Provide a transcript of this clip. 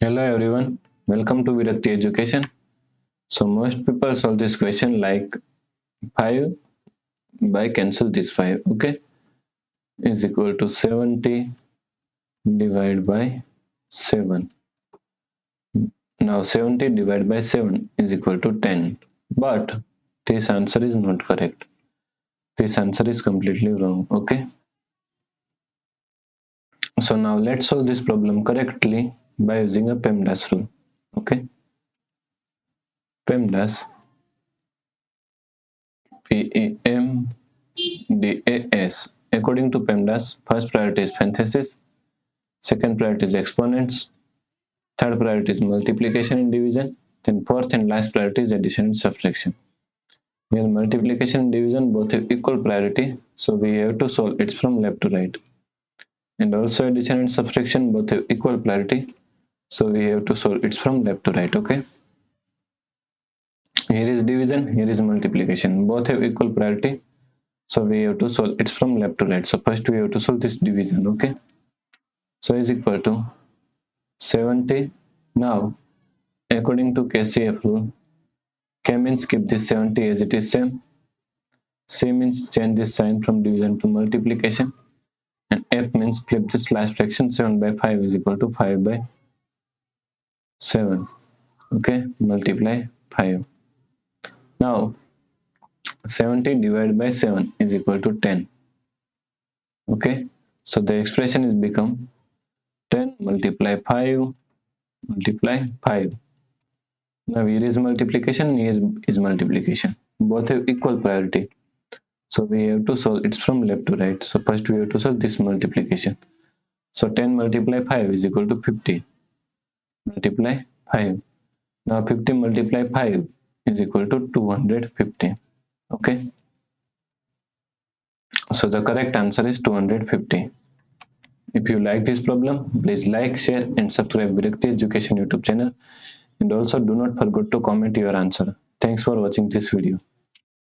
Hello everyone, welcome to Virakti Education. So most people solve this question like 5 by cancel this 5, okay, is equal to 70 divided by 7. Now 70 divided by 7 is equal to 10. But this answer is not correct. This answer is completely wrong, okay. So now let's solve this problem correctly by using a PEMDAS rule, okay. PEMDAS, PEMDAS. According to PEMDAS, first priority is parenthesis, second priority is exponents, third priority is multiplication and division, then fourth and last priority is addition and subtraction. Here multiplication and division both have equal priority, so we have to solve it from left to right. And also addition and subtraction both have equal priority, so we have to solve it from left to right, okay. Here is division, here is multiplication, both have equal priority, so we have to solve it from left to right. So first we have to solve this division, okay. So is equal to 70. Now according to KCF rule, K means keep this 70 as it is same, C means change this sign from division to multiplication, and F means flip this last fraction. 7 by 5 is equal to 5 by 7, okay, multiply 5. Now 70 divided by 7 is equal to 10, okay. So the expression is become 10 multiply 5 multiply 5. Now here is multiplication, here is multiplication, both have equal priority, so we have to solve it from left to right. So first we have to solve this multiplication. So 10 multiply 5 is equal to 50 multiply 5. Now 50 multiply 5 is equal to 250, okay. So the correct answer is 250. If you like this problem, please like, share and subscribe Virakti Education YouTube channel, and also do not forget to comment your answer. Thanks for watching this video.